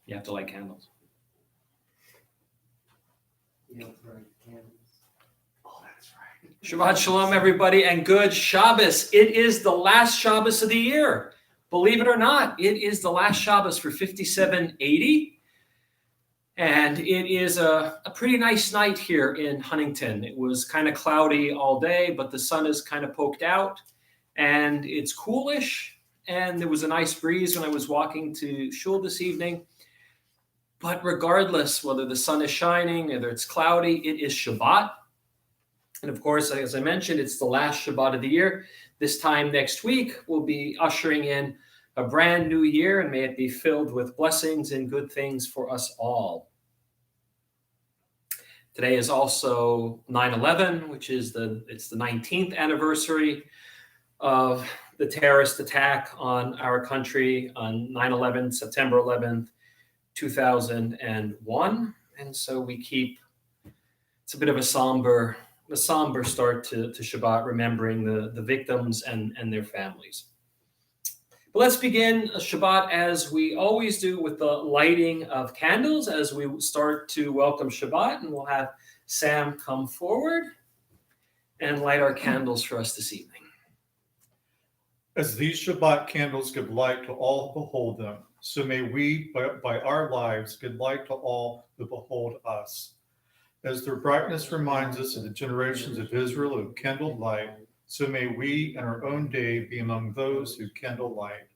You have to light candles. You don't light candles. Oh, that's right. Shabbat Shalom, everybody, and good Shabbos. It is the last Shabbos of the year. Believe it or not, it is the last Shabbos for 5780. And it is a pretty nice night here in Huntington. It was kind of cloudy all day, but the sun is kind of poked out. And it's coolish. And there was a nice breeze when I was walking to shul this evening. But regardless, whether the sun is shining, whether it's cloudy, it is Shabbat. And of course, as I mentioned, it's the last Shabbat of the year. This time next week, we'll be ushering in a brand new year, and may it be filled with blessings and good things for us all. Today is also 9/11, which is it's the 19th anniversary of the terrorist attack on our country on 9/11, September 11th, 2001. And so it's a bit of a somber start to Shabbat, remembering the victims and their families. But let's begin Shabbat as we always do with the lighting of candles as we start to welcome Shabbat, and we'll have Sam come forward and light our candles for us this evening. As these Shabbat candles give light to all who behold them, so may we, by our lives, give light to all who behold us. As their brightness reminds us of the generations of Israel who kindled light, so may we in our own day be among those who kindle light.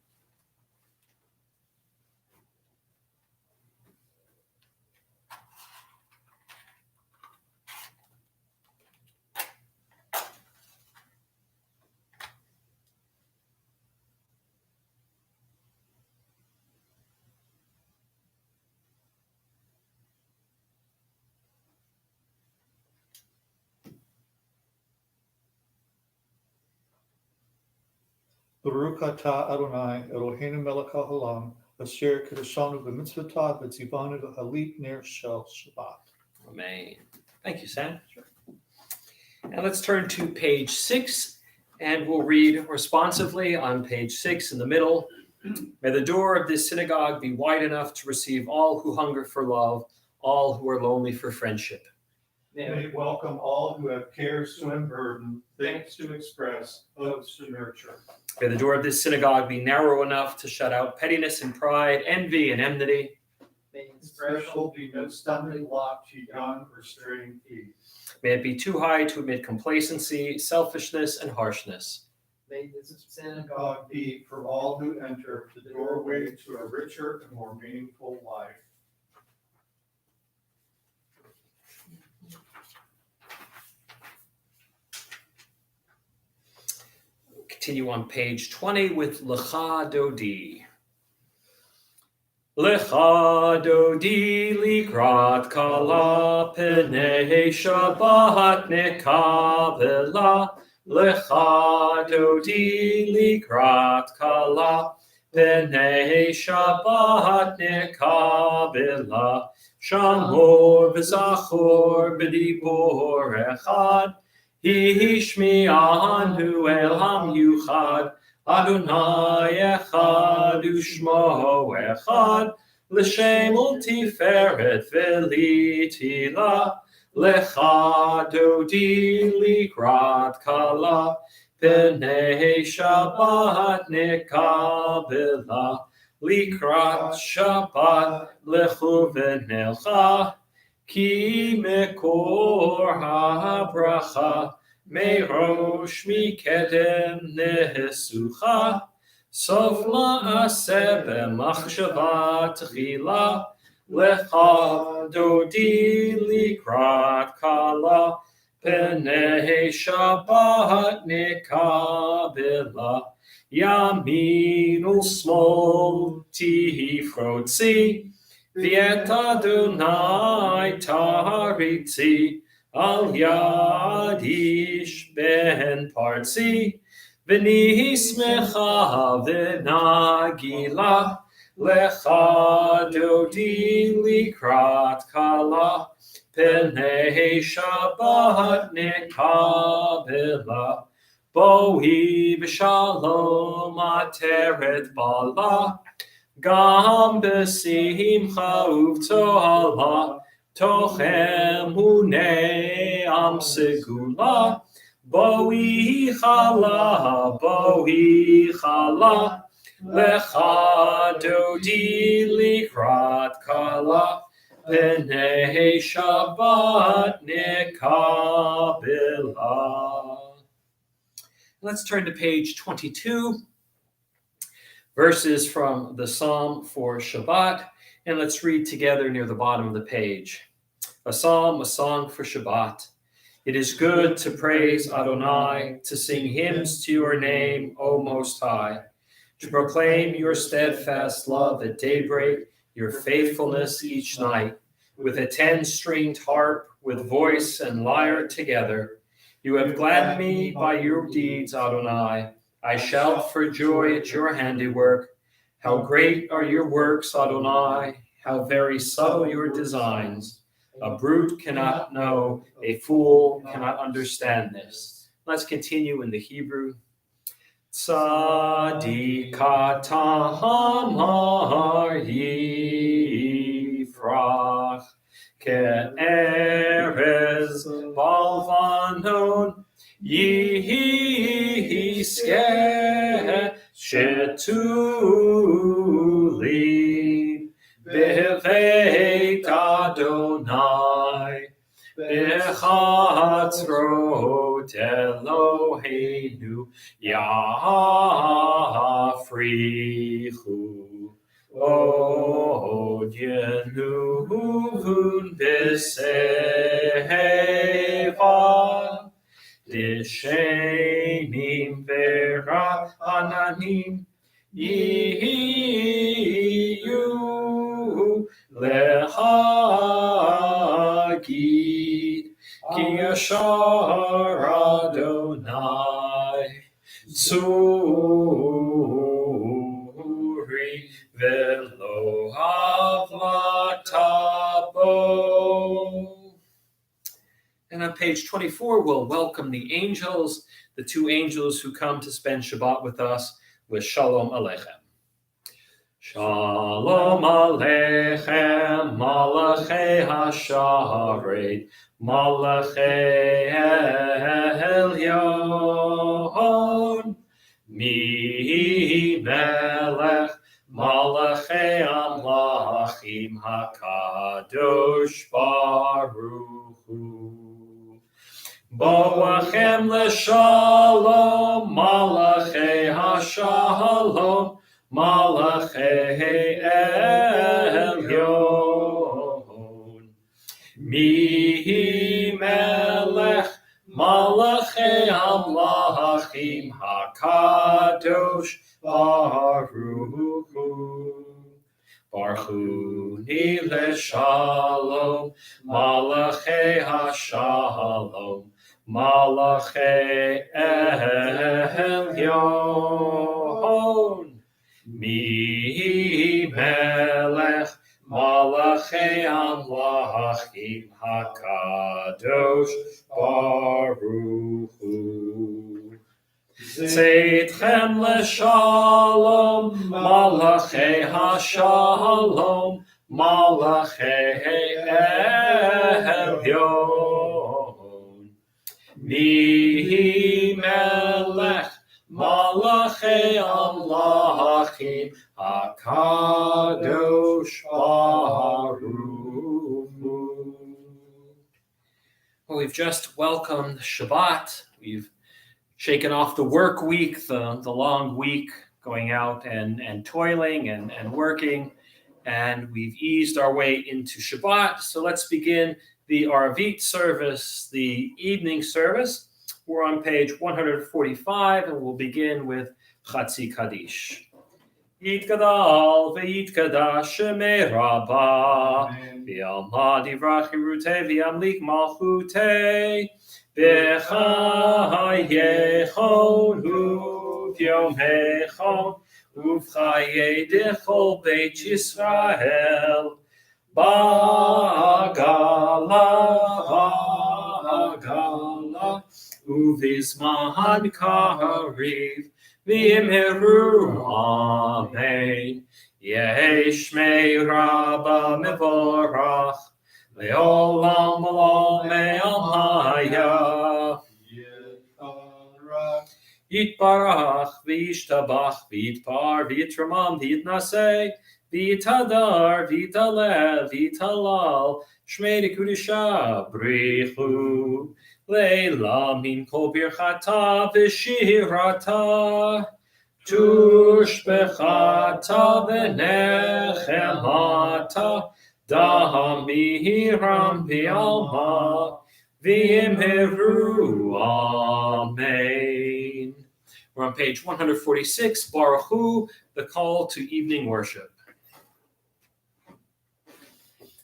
Baruch atah Adonai Eloheinu melech haolam asher kiddushanu b'mitzvotav v'tzivanu v'halit ner shel Shabbat. Amen. Thank you, Sam. Sure. And let's turn to page 6, and we'll read responsively on page 6 in the middle. May the door of this synagogue be wide enough to receive all who hunger for love, all who are lonely for friendship. May it welcome all who have cares to unburden, things to express, hopes to nurture. May the door of this synagogue be narrow enough to shut out pettiness and pride, envy and enmity. May Its threshold be no stumbling block to young or straying feet. May it be too high to admit complacency, selfishness, and harshness. May this synagogue God be for all who enter the doorway to a richer and more meaningful life. Continue on page 20 with Lecha Dodi. Lecha Dodi likrat kala penei Shabbat nekabela. Lecha Dodi likrat kala penei Shabbat nekabela. Shamor v'zachor b'dibor echad. Hishmi'anu el hamyuchad, Adonai echad u'shmo echad, l'shem u'tiferet v'litila, lecha dodi likrat kala, penei Shabbat nekabela, likrat Shabbat lechu v'nelcha, Ki mekor ha-bracha, merosh mikedem nehesucha, sof ma'aseh b'machshava tchila, lecha dodi likrat kala, penei Shabbat nekabela, yamin u'smol tifrotzi, V'et Adonai taritzi al yad ish ben partzi v'nismecha v'nagila lecha dodi likrat kala penei Shabbat nekabela boi v'shalom ateret bala Gam besimcha uvtohala, tochem uneam segula, boi chala, lecha dodi likrat kala, B'nei Shabbat nekabela. Let's turn to page 22, verses from the Psalm for Shabbat, and let's read together near the bottom of the page. A psalm, a song for Shabbat. It is good to praise Adonai, to sing hymns to your name, O Most High, to proclaim your steadfast love at daybreak, your faithfulness each night, with a 10-stringed harp, with voice and lyre together. You have gladdened me by your deeds, Adonai. I shout for joy at your handiwork. How great are your works, Adonai! How very subtle your designs. A brute cannot know, a fool cannot understand this. Let's continue in the Hebrew. Tzadikatamar yifrach ke'erez balvanon yiskeh shetuli beveit Adonai bechatzrot Eloheinu Yafrichu od yenuvun b'seva dishenim vera'ananim yiyu lehagid ki yashar Adonai Tzuri velo havlatabo. And on page 24, we'll welcome the angels, the two angels who come to spend Shabbat with us, with Shalom Aleichem. Shalom Aleichem, Malachei HaSharet, Malachei Elyon, Mi Melech, Malachei Amlachim HaKadosh Baruch Hu. Boachem L'Shalom, Malachei HaShalom, Malachei Elyon. Mihi Melech, Malachei Amlachim HaKadosh Baruch Hu. Barchuni L'Shalom, Malachei HaShalom, Malachei Elyon. Mi Melech, Malachei Amlachim HaKadosh Baruch Hu. Zeitchem L'Shalom, Malachei HaShalom, Malachei Elyon. Mi Melech, Malachei Amlachim HaKadosh Baruch Hu. Well, we've just welcomed Shabbat. We've shaken off the work week, the long week, going out and toiling and working, and we've eased our way into Shabbat. So let's begin the Arvit service, the evening service. We're on page 145, and we'll begin with Chatzi Kaddish. Yitgadal ve'yitkadash shemei Rabbah, v'yalma divrach hirutei v'yamlik malchutei, b'chayechon u'vyomechon u'vchayei dechol beit Yisrael, ba'agala Uvizman kariv v'yimheru, amen. Yehi shmei rabba mevorach, le'olam olam me'al haya. Yitbarach v'yishtabach v'yitbar v'yitramam v'yitnaseh v'yitadar v'yitalel v'yitalal shmei dekudisha brichu leila min kol birchata v'shirata tushbechata v'nechemata daham v'hiram v'alma v'yimheru, amen. We're on page 146, Baruch Hu, the call to evening worship.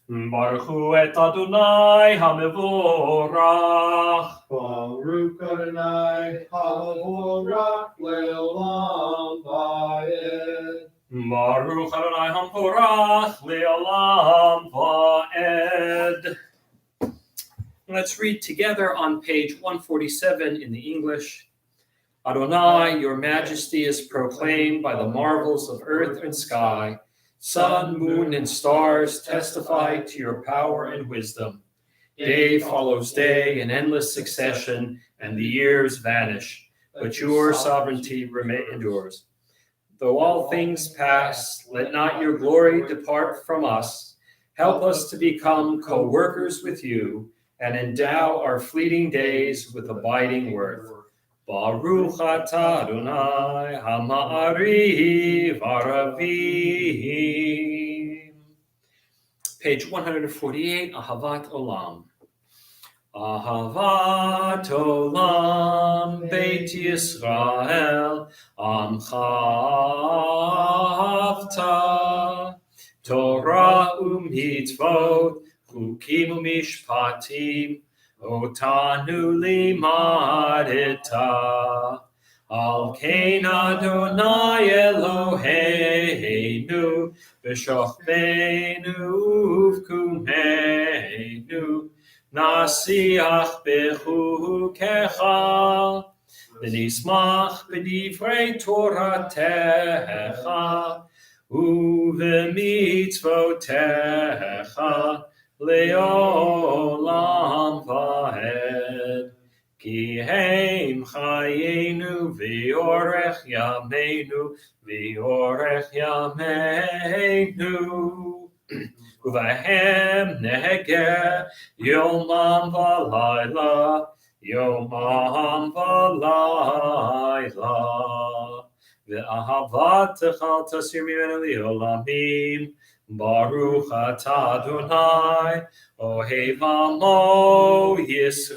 Baruch Hu et Adonai HaMevorach. Baruch Adonai HaMevorach le'olam va'ed. Baruch Adonai HaMevorach le'olam va'ed. Let's read together on page 147 in the English. Adonai, your majesty is proclaimed by the marvels of earth and sky. Sun, moon, and stars testify to your power and wisdom. Day follows day in endless succession, and the years vanish, but your sovereignty endures. Though all things pass, let not your glory depart from us. Help us to become co-workers with you, and endow our fleeting days with abiding worth. Baruch atah Adonai Hama'ariv Aravim. Page 148, Ahavat Olam. Ahavat Olam Beit Yisrael Amcha Ahavta Torah u'mitzvot Chukim u'mishpatim Otanu limadeta, al kein Adonai Eloheinu, v'shochbeinu uvkumeinu, nasiach bechukecha, v'nismach b'divrei Toratecha, u'v'mitzvotecha, le'olam va'ed. Ki heim chayenu v'yorech yameinu v'yorech yameinu. Uvahem neger yomam v'layla yomam v'layla. Ve'ahavatecha tasir mimenu li'olamim. Baruch atah Adonai, Ohev Amo Yisrael.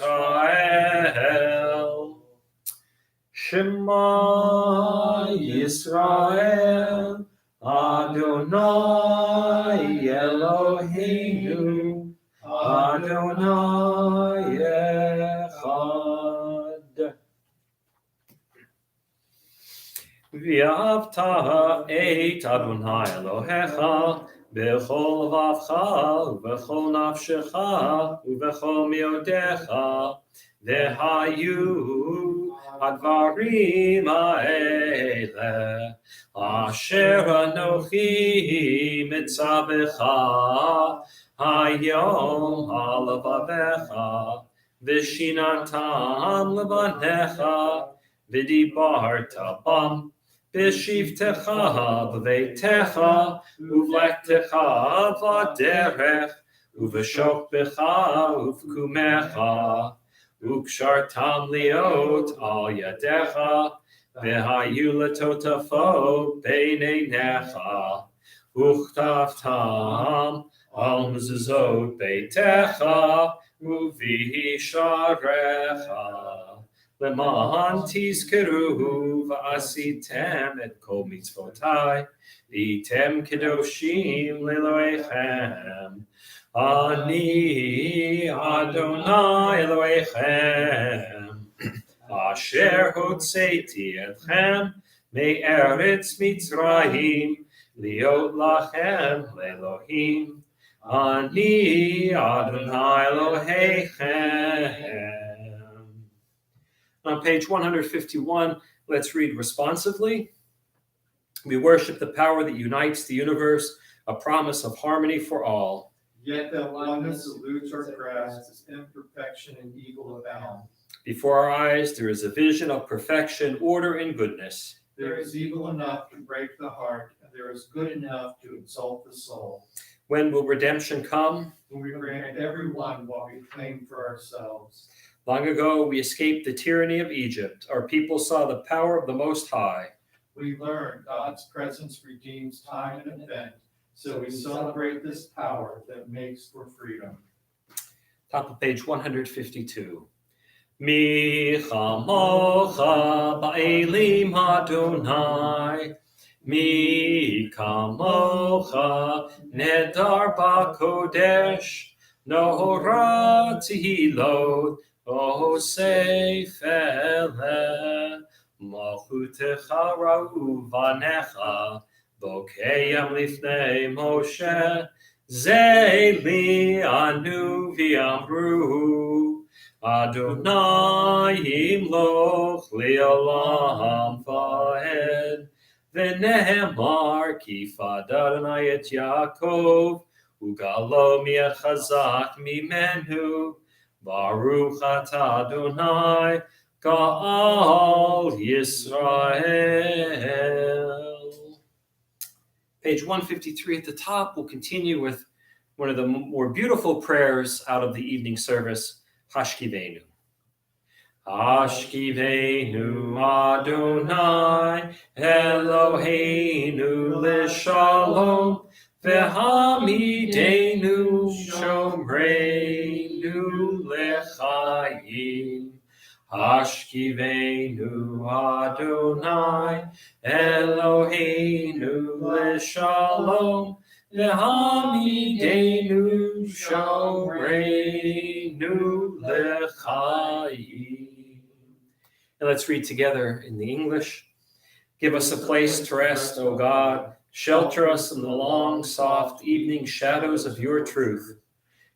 Shema Yisrael, Adonai Eloheinu, Adonai Echad. V'yavta et Adonai Elohecha, B'chol vavcha, u'b'chol nafshecha, u'b'chol miodecha, v'hayu advarim ha'ele, asher anochi mitzavecha, hayom ha'levavecha, v'shinatam levanecha, v'dibarta bam, B'shivtecha b'veitecha, uv'lechtecha v'derech, uv'shokbecha uv'kumecha, u'kshartam liot al yadecha, v'hayu letotafo b'neinecha, u'chtavtam al mezuzot beitecha, uv'hisharecha. Leman tizkeru v'asitem et kol mitzvotai, v'item kedoshim le'elohechem. Ani Adonai Elohechem, asher hotzeiti etchem me'eretz Mitzrayim, liot lachem le'elohim. Ani Adonai Elohechem. On page 151, Let's read responsively. We worship the power that unites the universe, a promise of harmony for all. Yet that oneness eludes our grasp as imperfection and evil abound. Before our eyes, there is a vision of perfection, order, and goodness. There is evil enough to break the heart, and there is good enough to exalt the soul. When will redemption come? When we grant everyone what we claim for ourselves. Long ago, we escaped the tyranny of Egypt. Our people saw the power of the Most High. We learned God's presence redeems time and event, so we celebrate this power that makes for freedom. Top of page 152. Mi chamocha ba'elim Adonai, mi kamocha nedar ba'kodesh, nohora tehilot, o seifele, malchutecha ra'u vanecha, bokeyam lifnei Moshe, ze li anu v'amru, Adonai imloch le'olam va'ed, v'nehemar ki fad Adonai et Yaakov, ugalo mi'et chazak mimenu, baruch atah Adonai, Ga'al Yisrael. Page 153 at the top. We'll continue with one of the more beautiful prayers out of the evening service, Hashkivenu. Hashkivenu Adonai Eloheinu l'shalom v'hamidenu shomreinu l'chaim. Hashkivenu Adonai Eloheinu l'shalom v'hamidenu shomreinu l'chaim. And let's read together in the English. Give us a place to rest, O God. Shelter us in the long, soft evening shadows of your truth.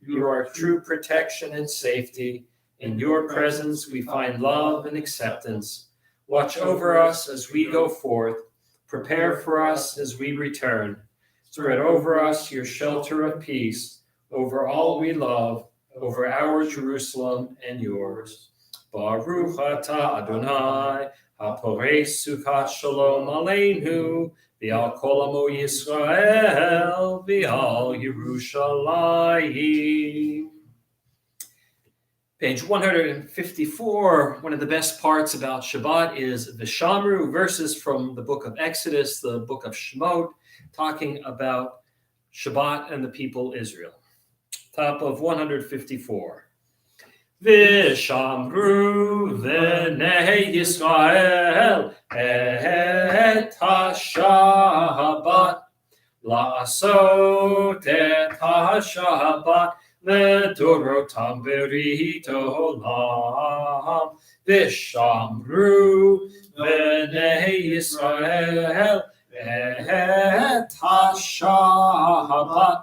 You are true protection and safety. In your presence we find love and acceptance. Watch over us as we go forth. Prepare for us as we return. Spread over us your shelter of peace, over all we love, over our Jerusalem and yours. Baruch atah Adonai, haporei sukat shalom aleinu, v'al kol amo Yisrael, v'al Yerushalayim. Page 154, one of the best parts about Shabbat is Vishamru, verses from the book of Exodus, the book of Shemot, talking about Shabbat and the people Israel. Top of 154. Vishamru v'nei Yisrael et ha-Shabbat, la'asot et ha-Shabbat, L'dorotam berit olam, v'shamru v'nei Yisrael et ha-Shabbat,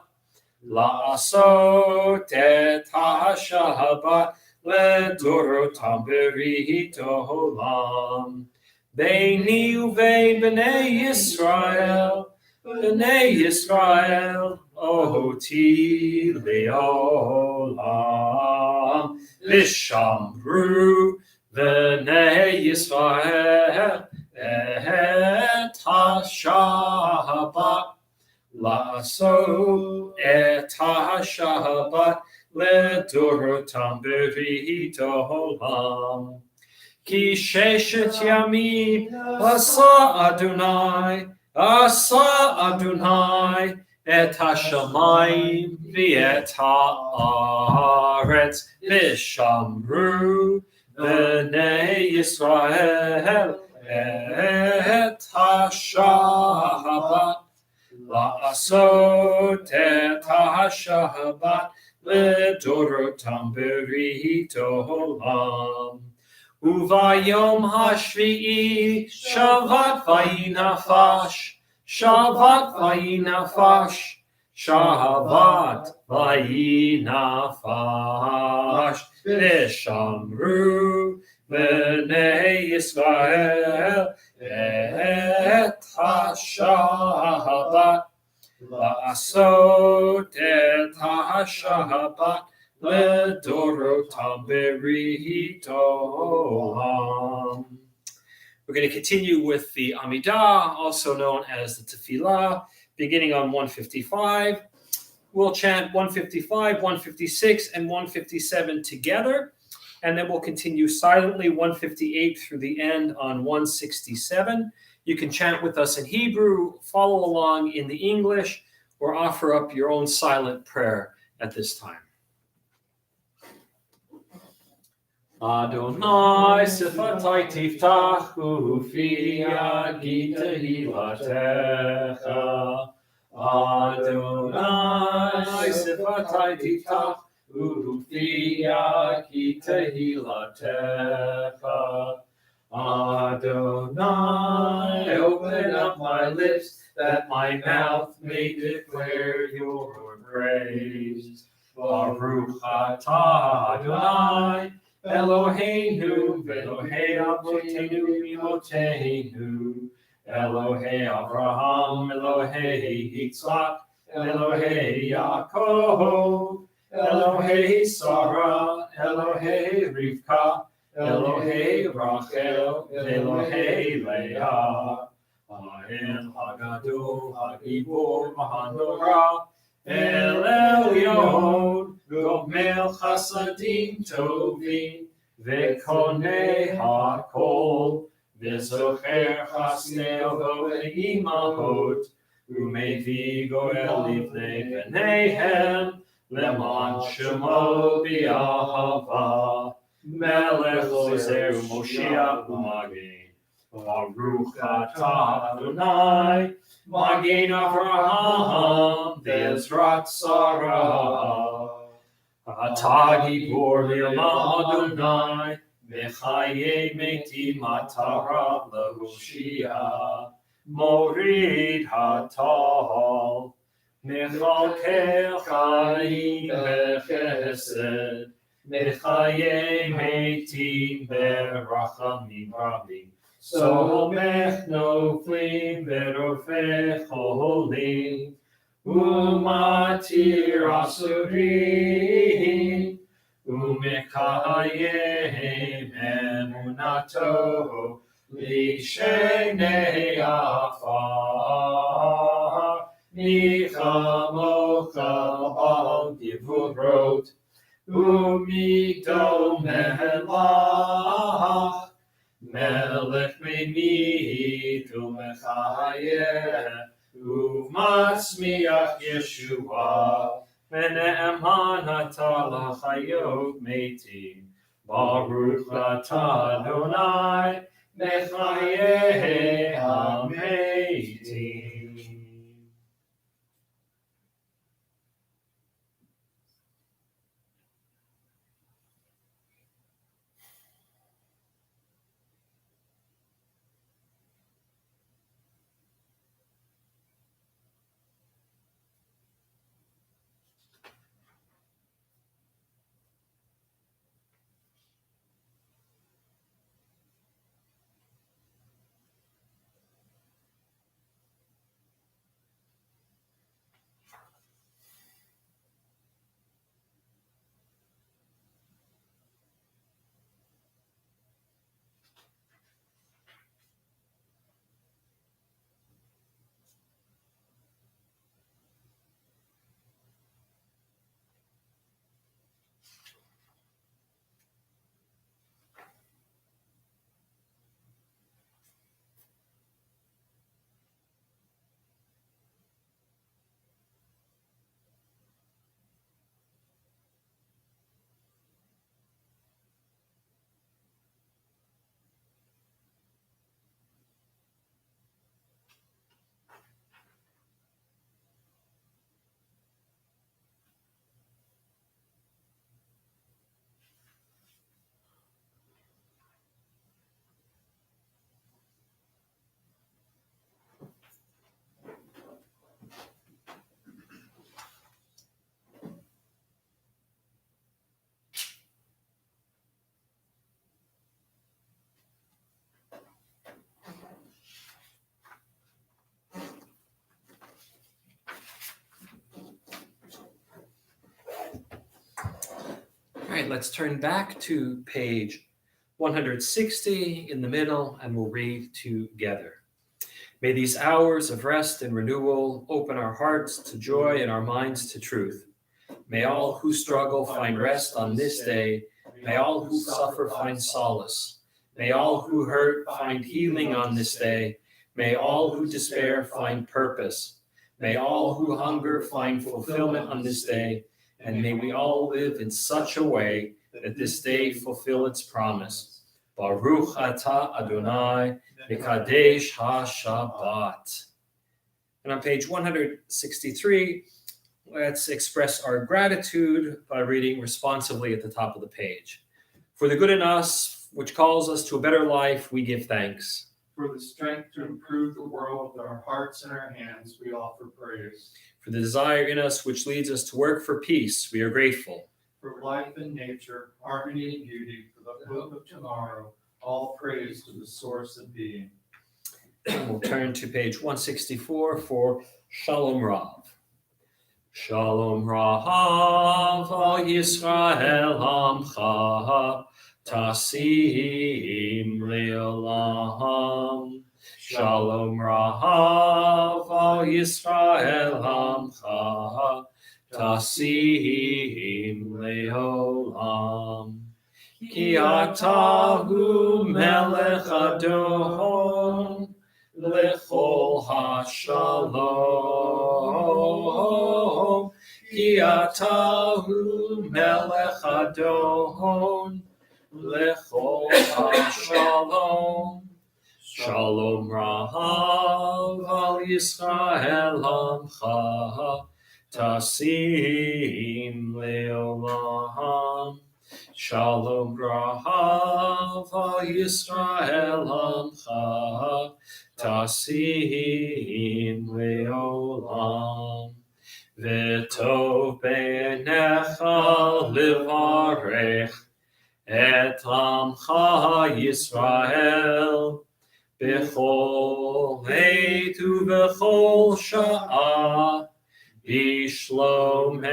la'asot et ha-Shabbat, l'dorotam berit olam. Beini uvein b'nei Yisrael, Oti le'olam, v'shamru v'nei Yisrael et ha-Shabbat, la'asot et ha-Shabbat l'dorotam berit olam. Ki sheshet yamim asa Adonai et ha-shamayim v'et ha'aretz, v'shamru v'nei Yisrael et ha-Shabbat, la'asot et ha-Shabbat l'dorotam berit olam. Uvayom hashvi'i shavat vayinafash, Shavat vayinafash, Shavat vayinafash, v'shamru B'nei Yisrael et HaShabbat La'asot et HaShabbat Ledorotam Beritom. We're going to continue with the Amidah, also known as the Tefillah, beginning on 155. We'll chant 155, 156, and 157 together, and then we'll continue silently 158 through the end on 167. You can chant with us in Hebrew, follow along in the English, or offer up your own silent prayer at this time. Adonai sifatai tiftach ufi yagi tehilatecha. Adonai sifatai tiftach ufi yagi tehilatecha. Adonai, open up my lips that my mouth may declare your praise. Baruch atah Adonai Eloheinu, Elohei Avotenu, Imotenu, Elohei Avraham, Elohei Yitzchak, Elohei Yaakov, Elohei Sarah, Elohei Rivka, Elohei Rachel, Elohei Leah, Ha'el Hagadol, Hagibor, Mahanora, El Elyon, Gomel Chasadim Tovim, Vekonei HaKol, Vezocher Chasnei Imahot, Umevi Goel Livnei B'neihem, Leman Shemo B'Ahava, Melech Ozer Moshiach U'Magin, Baruch atah Adonai, Magin Avraham, Ve'ezrat Sarah. Atah Gibor Le'olam Adonai, Mechaye Metim Matara Lehoshia, Morid Hatal, Mechalkel Chaim Bechesed, Mechaye Metim Berachamim Rabim, Somech Noflim Berofeh Cholim, Umatir Asurim, Umekayem Emunato, Lishenei Afar, Nichamocha Al Givurot, Umigdol Melach, Melech Meimid Umechayeh, Umasmiach Yeshua, Vene'eman atah l'chayot metim, Baruch atah Adonai, Mechayeh hametim. right, let's turn back to page 160 in the middle, and we'll read together. May these hours of rest and renewal open our hearts to joy and our minds to truth. May all who struggle find rest on this day. May all who suffer find solace. May all who hurt find healing on this day. May all who despair find purpose. May all who hunger find fulfillment on this day. And may we all live in such a way that this day fulfill its promise. Baruch atah Adonai, Mekadesh HaShabbat. And on page 163, let's express our gratitude by reading responsively at the top of the page. For the good in us, which calls us to a better life, we give thanks. For the strength to improve the world with our hearts and our hands, we offer praise. For the desire in us which leads us to work for peace, we are grateful. For life and nature, harmony and beauty, for the hope of tomorrow, all praise to the source of being. And we'll turn to page 164 for Shalom Rav. Shalom Rav al Yisrael Amcha Tasim Leolam. Shalom Rav al Yisrael Amcha Tasim Leolam. Ki atahu melech adon lechol hashalom. Ki atahu melech adon lechol hashalom. Shalom Rav al Yisrael Amcha Tasim Leolam. Shalom Rav al Yisrael Amcha Tasim Leolam. V'tov b'necha livarech et Amcha Yisrael b'chol עת ובכל שעה בשלומך.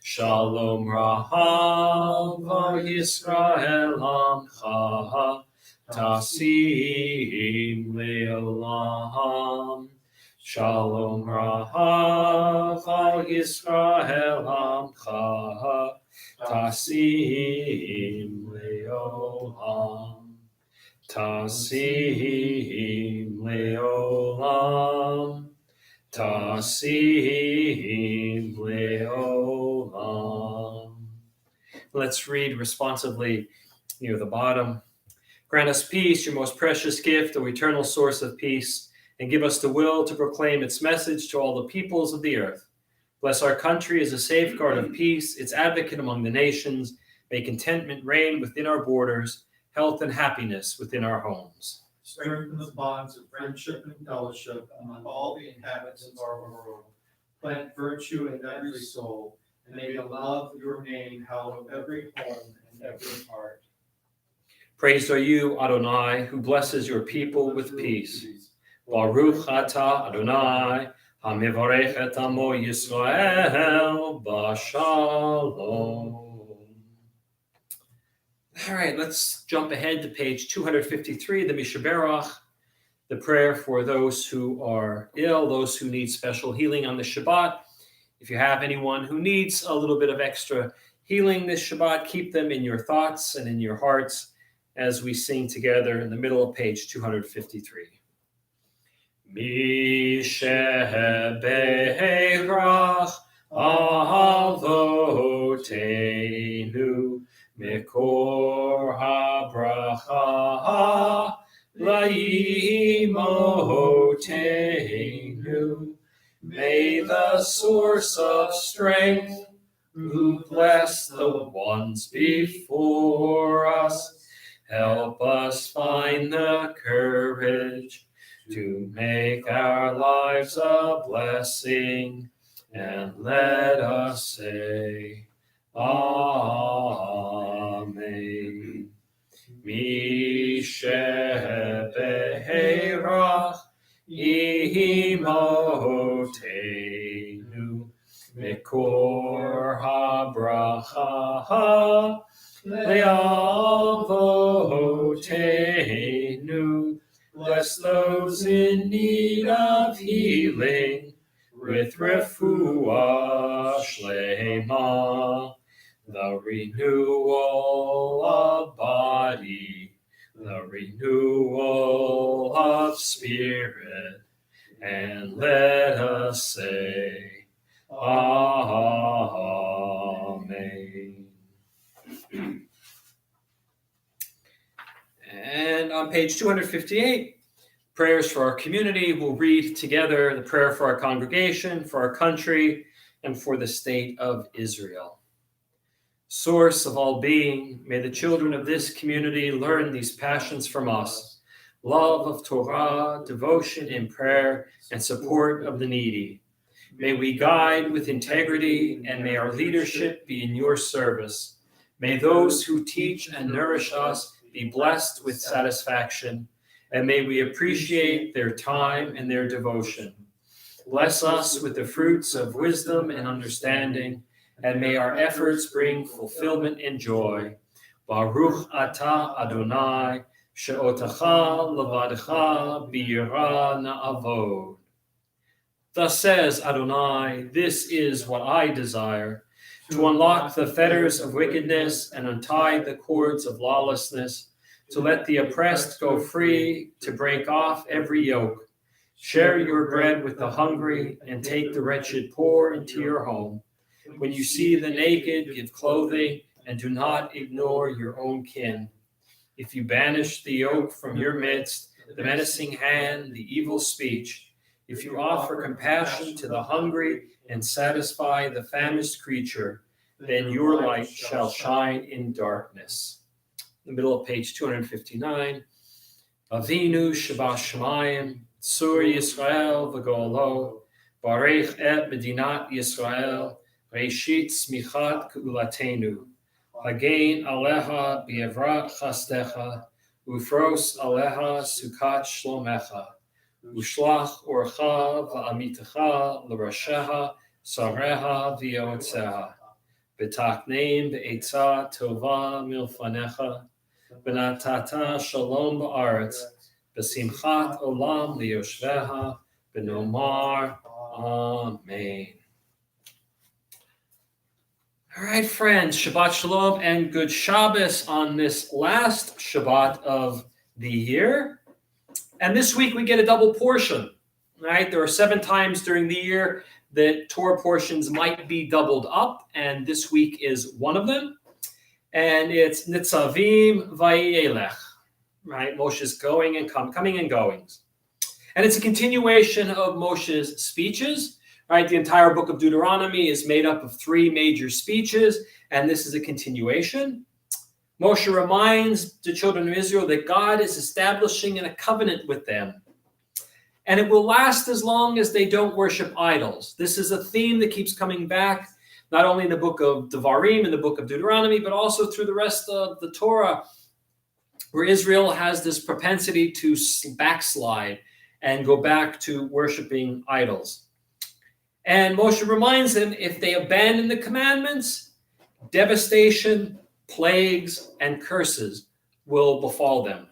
Shalom Rav al Yisrael Amcha Tasim Leolam. Shalom Rav al Yisrael Amcha Tasim Leolam. Tasim Leolam. Tasim Leolam. Let's read responsively near the bottom. Grant us peace, your most precious gift, O eternal source of peace, and give us the will to proclaim its message to all the peoples of the earth. Bless our country as a safeguard of peace, its advocate among the nations. May contentment reign within our borders, health and happiness within our homes. Strengthen the bonds of friendship and fellowship among all the inhabitants of our world. Plant virtue in every soul, and may the love of your name hallow every home and every heart. Praised are you, Adonai, who blesses your people with peace. Baruch atah Adonai, hamivarech et amo Yisrael b'shalom. All right, let's jump ahead to page 253, the Mishaberach, the prayer for those who are ill, those who need special healing on the Shabbat. If you have anyone who needs a little bit of extra healing this Shabbat, keep them in your thoughts and in your hearts as we sing together in the middle of page 253. Mishaberach Avotenu Mikor habracha laimotenu. May the source of strength, who bless the ones before us, help us find the courage to make our lives a blessing, and let us say, Amen. Mishaberach imotenu mikor bracha le'avotenu. Bless those in need of healing with refuah shlema, the renewal of body, the renewal of spirit, and let us say, Amen. And on page 258, prayers for our community. We'll read together the prayer for our congregation, for our country, and for the state of Israel. Source of all being, may the children of this community learn these passions from us: love of Torah, devotion in prayer, and support of the needy. May we guide with integrity, and may our leadership be in your service. May those who teach and nourish us be blessed with satisfaction, and may we appreciate their time and their devotion. Bless us with the fruits of wisdom and understanding, and may our efforts bring fulfillment and joy. Baruch atah Adonai, she'otacha levadecha biyira na'avod. Thus says Adonai, this is what I desire, to unlock the fetters of wickedness and untie the cords of lawlessness, to let the oppressed go free, to break off every yoke. Share your bread with the hungry, and take the wretched poor into your home. When you see the naked, give clothing, and do not ignore your own kin. If you banish the yoke from your midst, the menacing hand, the evil speech, if you offer compassion to the hungry and satisfy the famished creature, then your light shall shine in darkness. In the middle of page 259, Avinu Shabbat Sur Yisrael v'Golo, Barech et Medinat Yisrael, Reishit Smichat Keulatenu, Hagein Aleha B'Evrat Chastecha, Ufros Aleha Sukat Shlomecha, Ushlach Orcha V'Amitecha L'Rasheha, Sareha V'Yoetzeha, B'Takneim B'Etzah Tova Milfanecha, B'Natata Shalom Ba'aretz, B'Simchat Olam Liyoshveha, B'Nomar Amen. All right, friends, Shabbat Shalom and good Shabbos on this last Shabbat of the year. And this week we get a double portion, right? There are 7 times during the year that Torah portions might be doubled up, and this week is one of them. And it's Nitzavim Vayelech, right? Moshe's going and coming and goings. And it's a continuation of Moshe's speeches. Right, the entire book of Deuteronomy is made up of 3 major speeches, and this is a continuation. Moshe reminds the children of Israel that God is establishing a covenant with them, and it will last as long as they don't worship idols. This is a theme that keeps coming back, not only in the book of Devarim, in the book of Deuteronomy, but also through the rest of the Torah, where Israel has this propensity to backslide and go back to worshiping idols. And Moshe reminds them, if they abandon the commandments, devastation, plagues, and curses will befall them.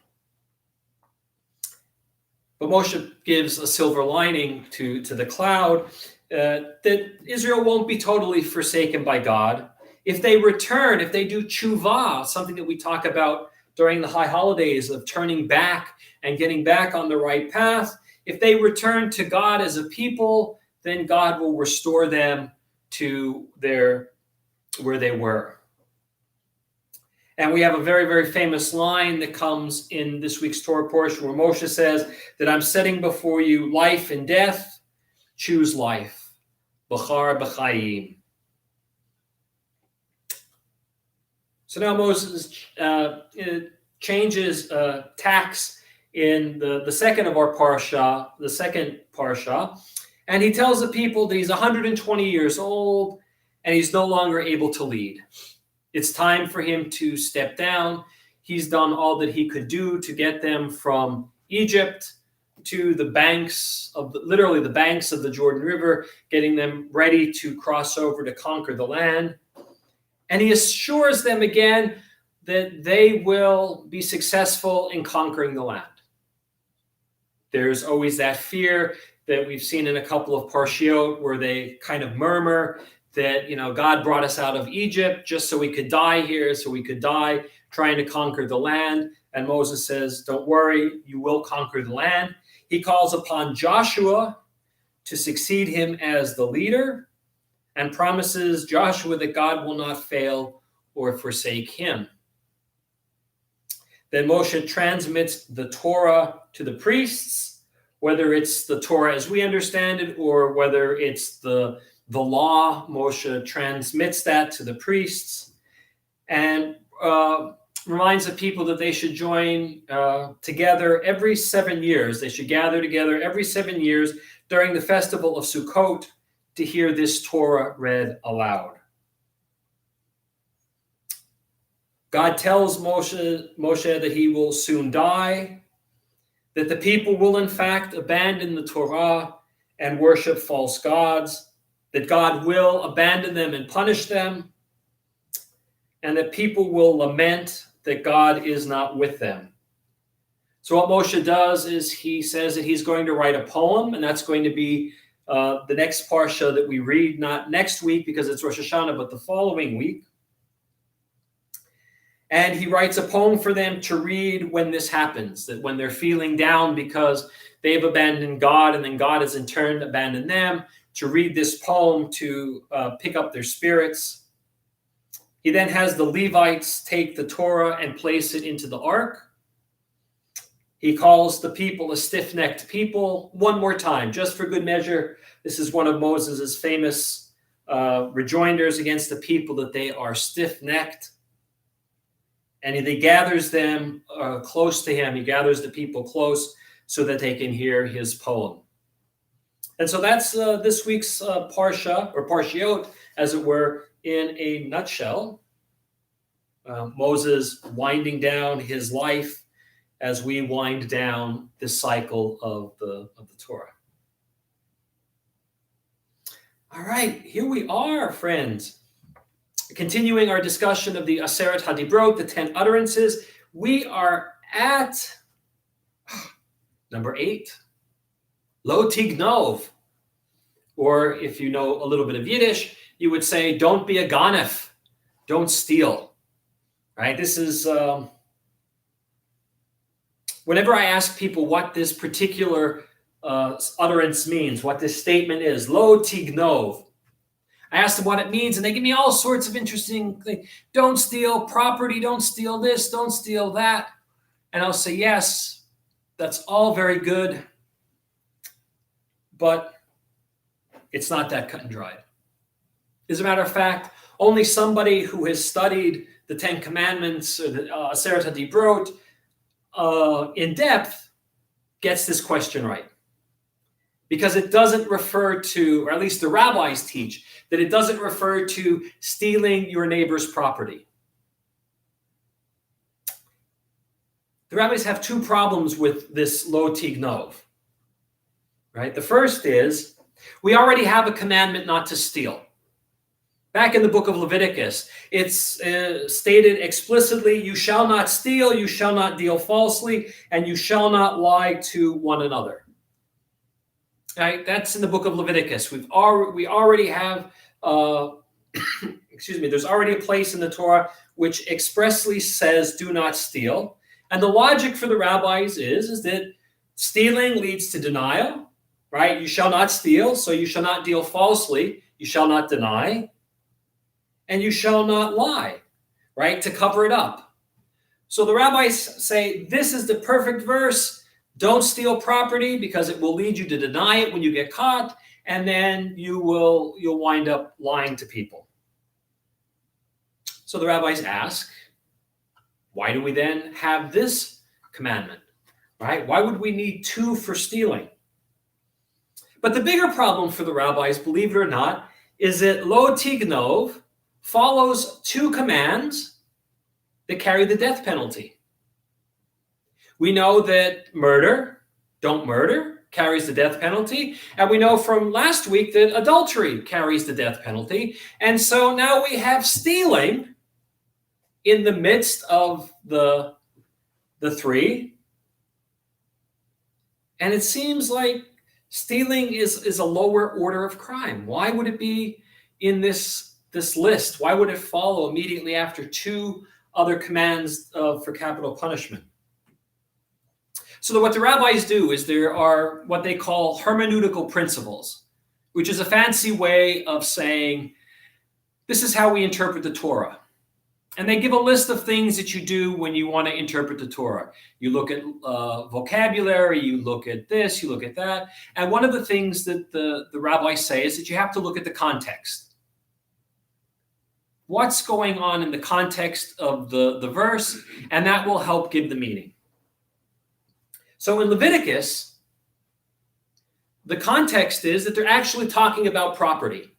But Moshe gives a silver lining to the cloud, that Israel won't be totally forsaken by God. If they return, if they do tshuva, something that we talk about during the high holidays of turning back and getting back on the right path, if they return to God as a people, then God will restore them to where they were. And we have a very, very famous line that comes in this week's Torah portion where Moshe says that I'm setting before you life and death. Choose life. B'char b'chayim. So now Moses changes tacks in the second of our parsha, the second parsha, and he tells the people that he's 120 years old and he's no longer able to lead. It's time for him to step down. He's done all that he could do to get them from Egypt to the banks of literally the banks of the Jordan River, getting them ready to cross over to conquer the land. And he assures them again that they will be successful in conquering the land. There's always that fear that we've seen in a couple of parshiot where they kind of murmur that, God brought us out of Egypt just so we could die here, so we could die trying to conquer the land. And Moses says, don't worry, you will conquer the land. He calls upon Joshua to succeed him as the leader and promises Joshua that God will not fail or forsake him. Then Moshe transmits the Torah to the priests, whether it's the Torah as we understand it or whether it's the law. Moshe transmits that to the priests and reminds the people that they should join together every 7 years. They should gather together every 7 years during the festival of Sukkot to hear this Torah read aloud. God tells Moshe that he will soon die, that the people will in fact abandon the Torah and worship false gods, that God will abandon them and punish them, and that people will lament that God is not with them. So what Moshe does is he says that he's going to write a poem, and that's going to be the next parsha that we read, not next week because it's Rosh Hashanah, but the following week. And he writes a poem for them to read when this happens, that when they're feeling down because they've abandoned God and then God has in turn abandoned them, to read this poem to pick up their spirits. He then has the Levites take the Torah and place it into the ark. He calls the people a stiff-necked people. One more time, just for good measure, this is one of Moses' famous rejoinders against the people, that they are stiff-necked. And he gathers them close to him. He gathers the people close so that they can hear his poem. And so that's this week's parsha, or parshiot, as it were, in a nutshell. Moses winding down his life as we wind down this cycle of the Torah. All right, here we are, friends. Continuing our discussion of the Aseret HaDibrot, the 10 utterances, we are at number 8, Lo Tignov. Or if you know a little bit of Yiddish, you would say, don't be a ganef, don't steal. Right? This is, whenever I ask people what this particular utterance means, what this statement is, Lo Tignov, I ask them what it means, and they give me all sorts of interesting things. Don't steal property, don't steal this, don't steal that. And I'll say, yes, that's all very good, but it's not that cut and dried. As a matter of fact, only somebody who has studied the 10 Commandments, or the Aseret HaDibrot, in depth gets this question right. Because it doesn't refer to, or at least the rabbis teach, that it doesn't refer to stealing your neighbor's property. The rabbis have 2 problems with this Lo Tignov. Right? The first is, we already have a commandment not to steal. Back in the book of Leviticus, it's stated explicitly, you shall not steal, you shall not deal falsely, and you shall not lie to one another. Right? That's in the book of Leviticus. We already have, there's already a place in the Torah which expressly says, do not steal. And the logic for the rabbis is that stealing leads to denial, right? You shall not steal, so you shall not deal falsely, you shall not deny, and you shall not lie, right? To cover it up. So the rabbis say, this is the perfect verse. Don't steal property because it will lead you to deny it when you get caught, and then you'll wind up lying to people. So the rabbis ask, why do we then have this commandment, right? Why would we need 2 for stealing? But the bigger problem for the rabbis, believe it or not, is that Lo Tignov follows 2 commands that carry the death penalty. We know that murder, don't murder, carries the death penalty. And we know from last week that adultery carries the death penalty. And so now we have stealing in the midst of the three. And it seems like stealing is a lower order of crime. Why would it be in this list? Why would it follow immediately after two other commands for capital punishment? So what the rabbis do is there are what they call hermeneutical principles, which is a fancy way of saying, this is how we interpret the Torah. And they give a list of things that you do when you want to interpret the Torah. You look at vocabulary, you look at this, you look at that. And one of the things that the rabbis say is that you have to look at the context. What's going on in the context of the verse, and that will help give the meaning. So in Leviticus, the context is that they're actually talking about property.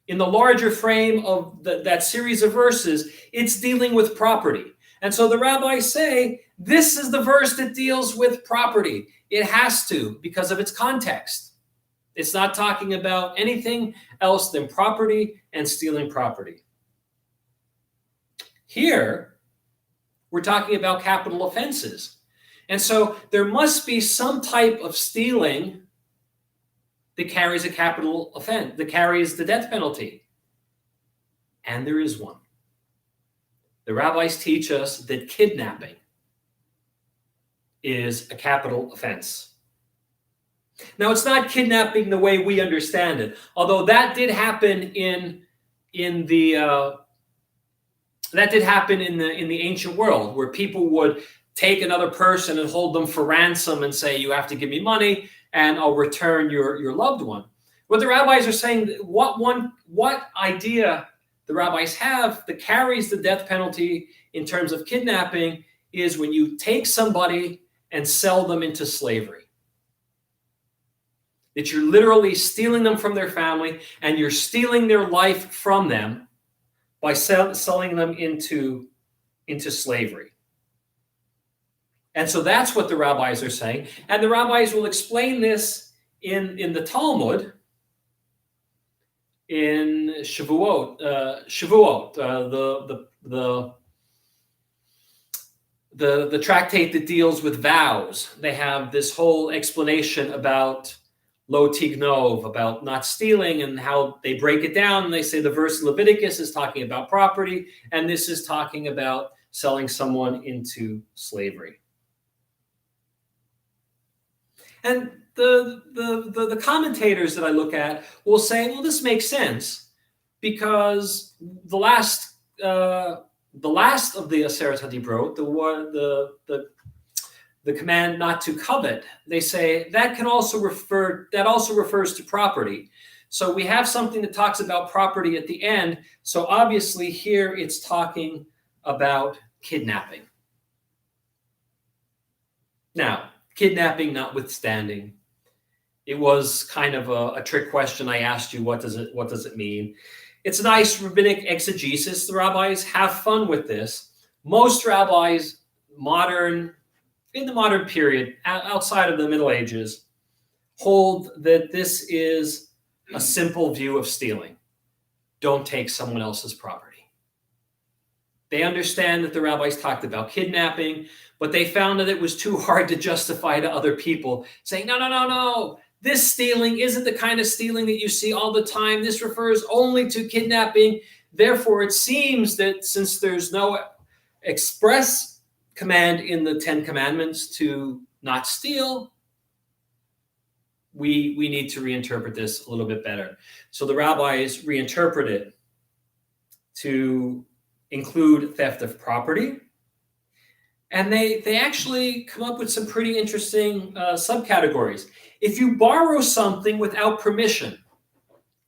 In the larger frame of that series of verses, it's dealing with property. And so the rabbis say, this is the verse that deals with property. It has to, because of its context. It's not talking about anything else than property and stealing property. Here, we're talking about capital offenses. And so there must be some type of stealing that carries a capital offense, that carries the death penalty. And there is one. The rabbis teach us that kidnapping is a capital offense. Now, it's not kidnapping the way we understand it, although that did happen in the ancient world, where people would take another person and hold them for ransom and say, you have to give me money and I'll return your loved one. What the rabbis are saying, what idea the rabbis have that carries the death penalty in terms of kidnapping is when you take somebody and sell them into slavery. That you're literally stealing them from their family and you're stealing their life from them by selling them into slavery. And so that's what the rabbis are saying. And the rabbis will explain this in the Talmud, in Shavuot, the tractate that deals with vows. They have this whole explanation about lo tignov, about not stealing, and how they break it down. And they say the verse in Leviticus is talking about property, and this is talking about selling someone into slavery. And the commentators that I look at will say, well, this makes sense because the last of the Aseret HaDibrot, the command not to covet, they say that also refers to property. So we have something that talks about property at the end. So obviously here it's talking about kidnapping. Now, kidnapping notwithstanding, it was kind of a trick question. I asked you, what does it mean? It's a nice rabbinic exegesis. The rabbis have fun with this. Most rabbis, in the modern period, outside of the Middle Ages, hold that this is a simple view of stealing. Don't take someone else's property. They understand that the rabbis talked about kidnapping, but they found that it was too hard to justify to other people, saying, no. This stealing isn't the kind of stealing that you see all the time. This refers only to kidnapping. Therefore, it seems that since there's no express command in the Ten Commandments to not steal, we need to reinterpret this a little bit better. So the rabbis reinterpret it to include theft of property. And they actually come up with some pretty interesting subcategories. If you borrow something without permission,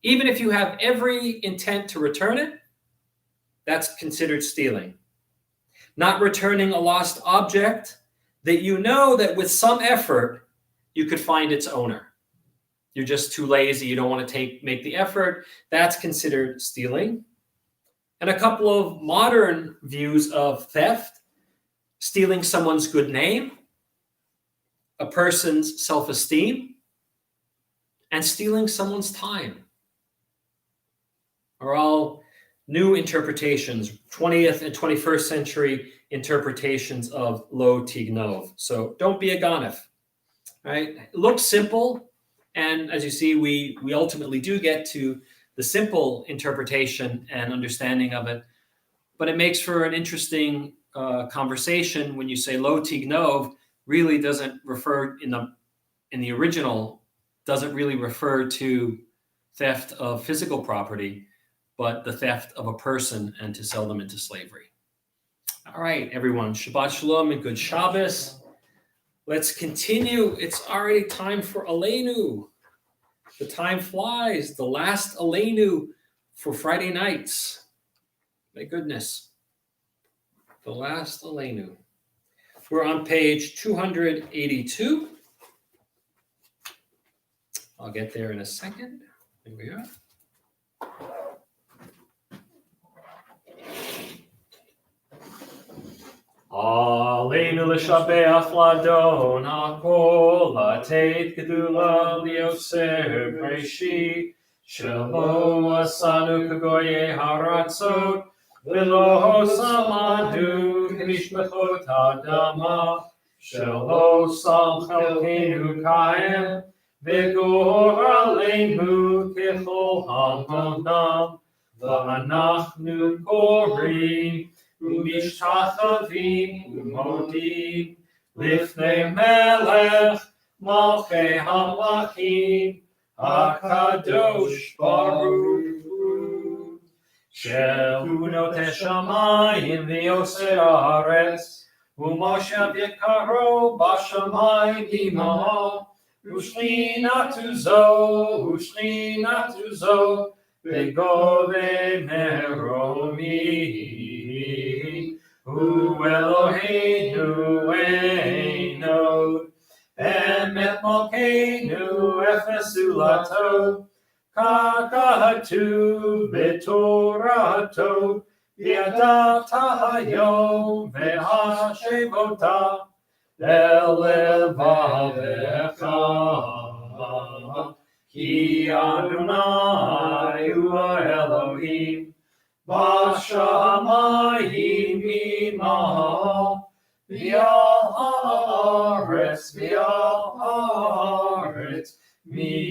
even if you have every intent to return it, that's considered stealing. Not returning a lost object that you know that with some effort, you could find its owner. You're just too lazy, you don't want to make the effort. That's considered stealing. And a couple of modern views of theft: stealing someone's good name, a person's self-esteem, and stealing someone's time are all new interpretations, 20th and 21st century interpretations of lo tignov. So don't be a ganef, right? It looks simple, and as you see, we ultimately do get to the simple interpretation and understanding of it, but it makes for an interesting conversation when you say lo tignov really doesn't refer in the original, doesn't really refer to theft of physical property, but the theft of a person and to sell them into slavery. All right, everyone, Shabbat Shalom and good Shabbos. Let's continue. It's already time for Aleinu. The time flies. The last Aleinu for Friday nights. My goodness. The last Aleinu. We're on page 282. I'll get there in a second. There we are. Aleinu l'shabeach l'adon hakol, lateit gedula liyoser breishi, shelo asanu kagoye haratzot, v'lo samadu k'mishpachot ha'adama, shelo sam chelkeinu kaim, v'gor aleinu kechol hamonam, v'anachnu korim, ומשתחווים ומודים לפני מלך מלכי המלכים הקדוש ברוך הוא שהוא נוטה שמיים ויוסר הארץ ומושב יקרו בשמיים עמו ושכינתו זו בגובה מרומי הוא אלוהינו אינו אמת מלכנו אפס זולתו כך כתוב בתורתו וידעת היום והשבתה ללבבך כי אדוני הוא האלוהים בשמיים עמו ועל הארץ מתחתינו.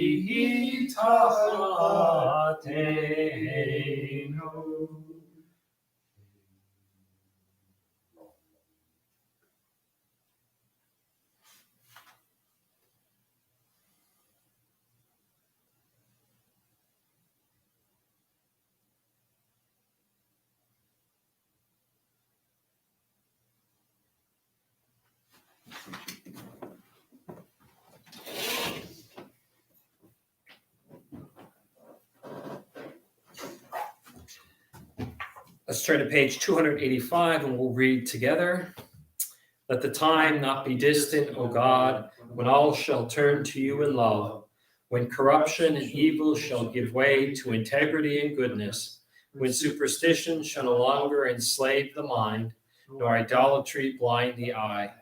Let's turn to page 285 and we'll read together. Let the time not be distant, O God, when all shall turn to you in love, when corruption and evil shall give way to integrity and goodness, when superstition shall no longer enslave the mind, nor idolatry blind the eye.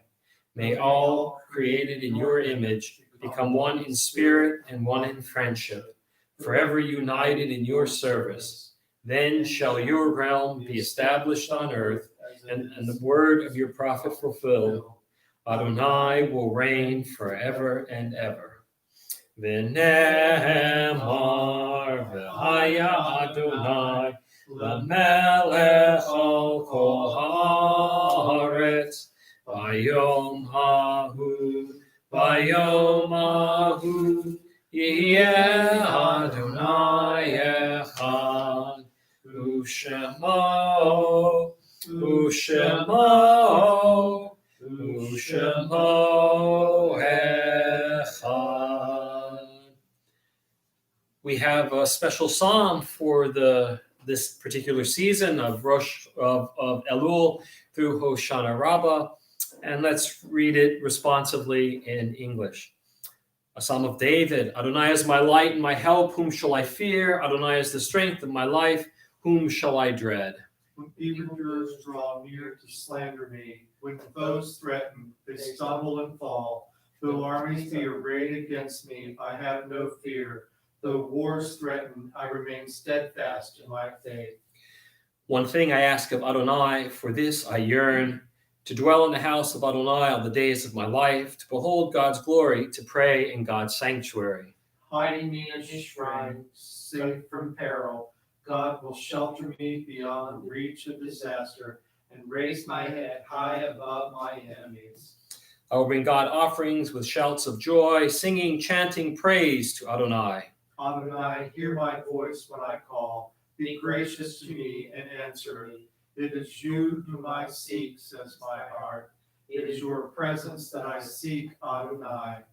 May all created in your image become one in spirit and one in friendship, forever united in your service. Then shall your realm be established on earth, and the word of your prophet fulfilled. Adonai will reign forever and ever. V'ne'emar v'haya Adonai l'melech al kol haaretz bayom hahu yeh Adonai echad. Ushemo echad. We have a special psalm for this particular season of Elul through Hoshana Rabbah, and let's read it responsively in English. A psalm of David. Adonai is my light and my help. Whom shall I fear? Adonai is the strength of my life. Whom shall I dread? When evildoers draw near to slander me, when foes threaten, they stumble and fall. Though armies be arrayed against me, I have no fear. Though wars threaten, I remain steadfast in my faith. One thing I ask of Adonai, for this I yearn, to dwell in the house of Adonai all the days of my life, to behold God's glory, to pray in God's sanctuary. Hiding me in his shrine, safe from peril, God will shelter me beyond reach of disaster and raise my head high above my enemies. I will bring God offerings with shouts of joy, singing, chanting praise to Adonai. Adonai, hear my voice when I call. Be gracious to me and answer me. It is you whom I seek, says my heart. It is your presence that I seek, Adonai.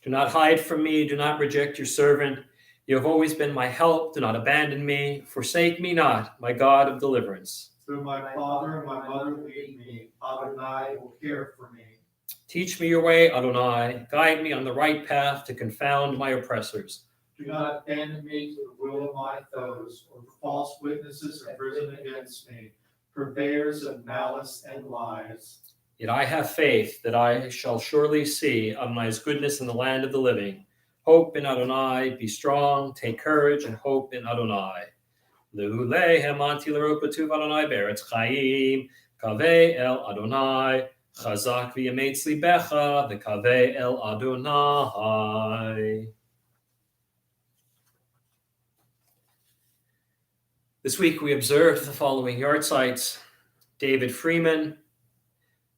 Do not hide from me, do not reject your servant. You have always been my help, do not abandon me. Forsake me not, my God of deliverance. Though my father and my mother leave me, Adonai will care for me. Teach me your way, Adonai. Guide me on the right path to confound my oppressors. Do not abandon me to the will of my foes, or false witnesses have risen against me, purveyors of malice and lies. Yet I have faith that I shall surely see Adonai's goodness in the land of the living. Hope in Adonai, be strong, take courage, and hope in Adonai. Le'ulei hemanti l'ropatuv Adonai beretz chaim, kaveh el Adonai, chazak v'yametz libecha, v'kaveh el Adonai. This week we observed the following yard sites: David Freeman,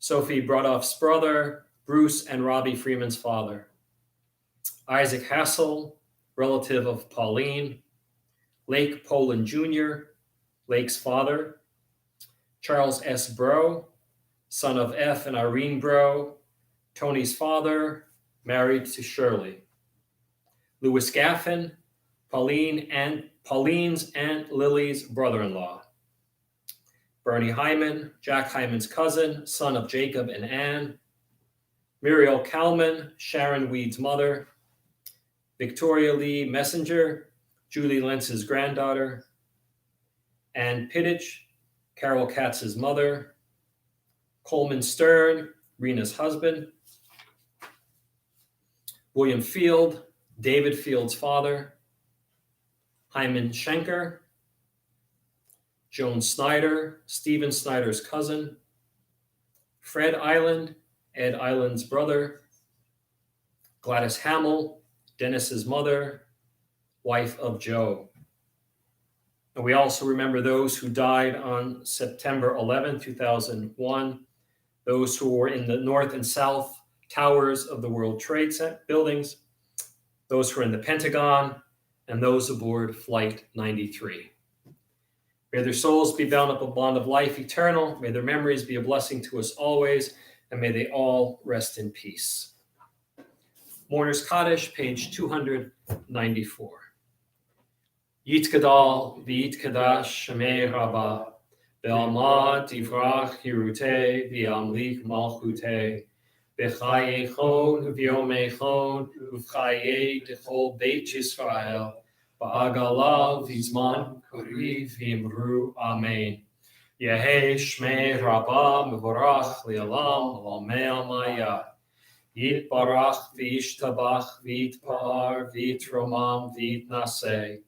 Sophie Brodoff's brother, Bruce and Robbie Freeman's father; Isaac Hassel, relative of Pauline; Lake Poland Jr., Lake's father; Charles S. Bro, son of F. and Irene Bro, Tony's father, married to Shirley; Louis Gaffin, Pauline's Aunt Lily's brother-in-law; Bernie Hyman, Jack Hyman's cousin, son of Jacob and Ann; Muriel Kalman, Sharon Weed's mother; Victoria Lee Messenger, Julie Lentz's granddaughter; Ann Pittich, Carol Katz's mother; Coleman Stern, Rena's husband; William Field, David Field's father; Hyman Schenker; Joan Snyder, Stephen Snyder's cousin; Fred Island, Ed Island's brother; Gladys Hamill, Dennis's mother, wife of Joe. And we also remember those who died on September 11, 2001, those who were in the north and south towers of the World Trade Center buildings, those who were in the Pentagon, and those aboard Flight 93. May their souls be bound up a bond of life eternal. May their memories be a blessing to us always, and may they all rest in peace. Mourner's Kaddish, page 294. Yitkadal v'yitkadash shemei rabba, ve'alma tivrach hirutei v'yamlik malchutei, v'chayechon v'yomechon v'chayei d'chol beit Yisrael, v'agala v'zman koriv v'imru amen. Yehei shmei rabba mevorach li'alam alamei amaya. Yitbarach v'yishtabach v'yitpa'ar v'yitromam v'yitnaseh.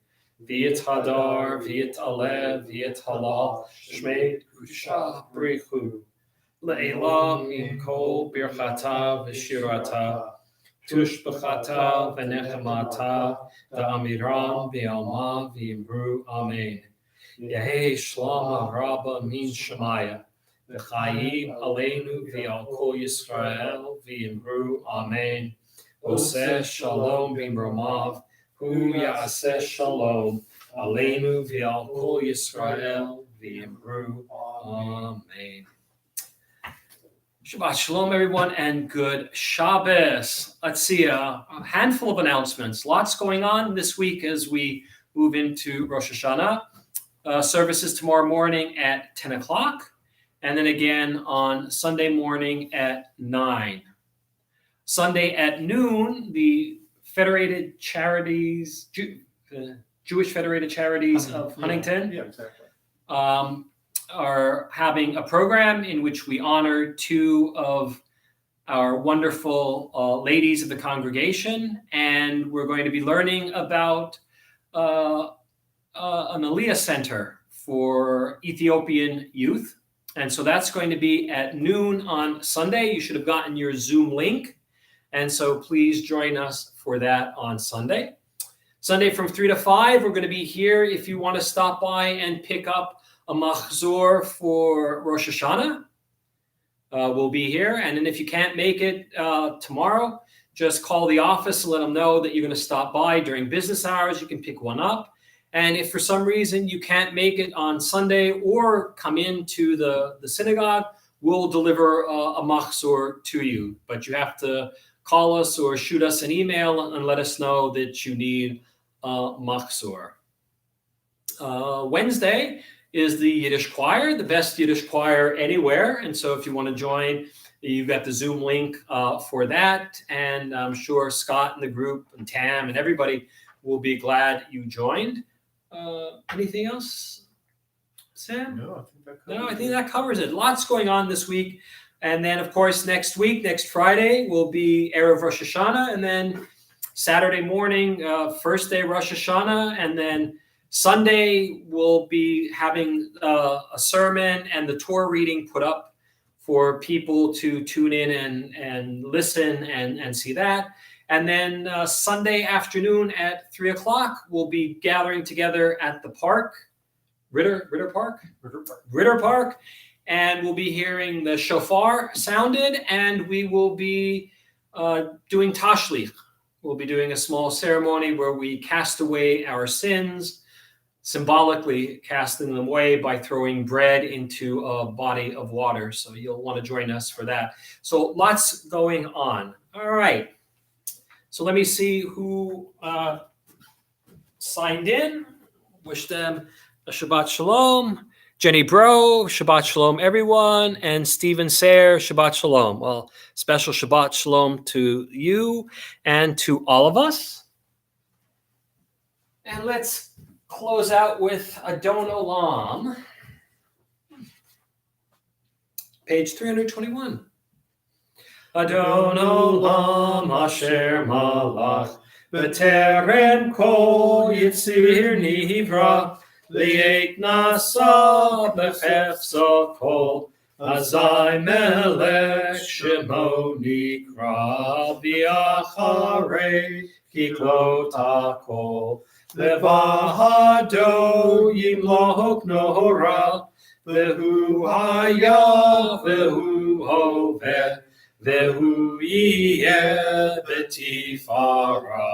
V'yithadar, v'yitalev, v'yithalal, shmei kusha brichu. Le'elam yimkol birchata v'shirata, tushbachata v'nechemata, v'amiram v'alma v'imru amen. Yehei shlama rabba min shemaya, v'chayim aleinu v'al kol Yisrael v'imru amen. Oseh shalom b'imromav, Hu Ya'aseh Shalom, Aleinu v'al kol Yisrael v'imru. Amen. Shabbat Shalom, everyone, and good Shabbos. Let's see a handful of announcements. Lots going on this week as we move into Rosh Hashanah. Services tomorrow morning at 10 o'clock, and then again on Sunday morning at 9. Sunday at noon, the Federated Charities, Jewish Federated Charities of Huntington, are having a program in which we honor two of our wonderful ladies of the congregation, and we're going to be learning about an Aliyah Center for Ethiopian youth. And so that's going to be at noon on Sunday. You should have gotten your Zoom link. And so please join us for that on Sunday. Sunday from 3 to 5, we're going to be here if you want to stop by and pick up a machzor for Rosh Hashanah. We'll be here. And then if you can't make it tomorrow, just call the office and let them know that you're going to stop by during business hours. You can pick one up. And if for some reason you can't make it on Sunday or come into the synagogue, we'll deliver a machzor to you. But you have to call us or shoot us an email and let us know that you need machzor. Wednesday is the Yiddish choir, the best Yiddish choir anywhere. And so if you want to join, you've got the Zoom link for that. And I'm sure Scott and the group and Tam and everybody will be glad you joined. Anything else, Sam? No, I think that covers it. Lots going on this week. And then, of course, next Friday, will be Erev Rosh Hashanah. And then Saturday morning, first day Rosh Hashanah. And then Sunday, we'll be having a sermon and the Torah reading put up for people to tune in and listen and see that. And then Sunday afternoon at 3 o'clock, we'll be gathering together at the park, Ritter Park. And we'll be hearing the shofar sounded, and we will be doing tashlich. We'll be doing a small ceremony where we cast away our sins, symbolically casting them away by throwing bread into a body of water. So you'll want to join us for that. So lots going on. All right. So let me see who signed in. Wish them a Shabbat Shalom. Jenny Bro, Shabbat Shalom, everyone. And Stephen Sayre, Shabbat Shalom. Well, special Shabbat Shalom to you and to all of us. And let's close out with Adon Olam. Page 321. Adon Olam Asher Malach B'terem Kol Yitzir Nivra Li'et Nasa B'chefza Kol Azai Melech Shemo Nikra V'acharei Kiklot HaKol Levahado Yimlok Nora V'hu Haya V'hu Hoveh Vehu yeh betifara,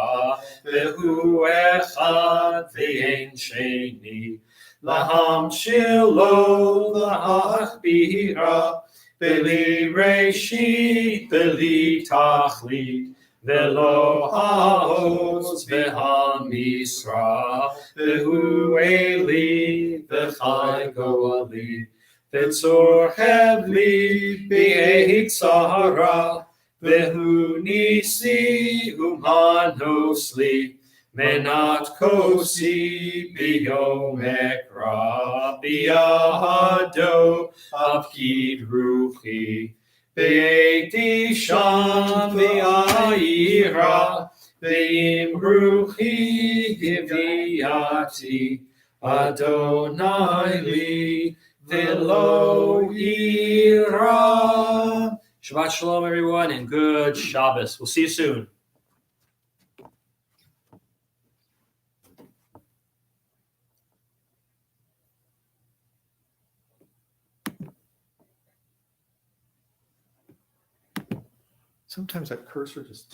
vehu echad ve'en sheni, laham shilo lahachbira, beli reshit, beli tachlit, velo haoz ve'hamisra, vehu eli ve'chai goali. V'tzor hebli b'eit tzara, v'hu nisi umanosli, menat kosi b'yom ekra, b'yahado apkid ruchi, b'eiti sham v'ayira, v'im ruchi giviyati, Adonai li, V'lo ira. Shabbat Shalom, everyone, and good Shabbos. We'll see you soon. sometimes that cursor just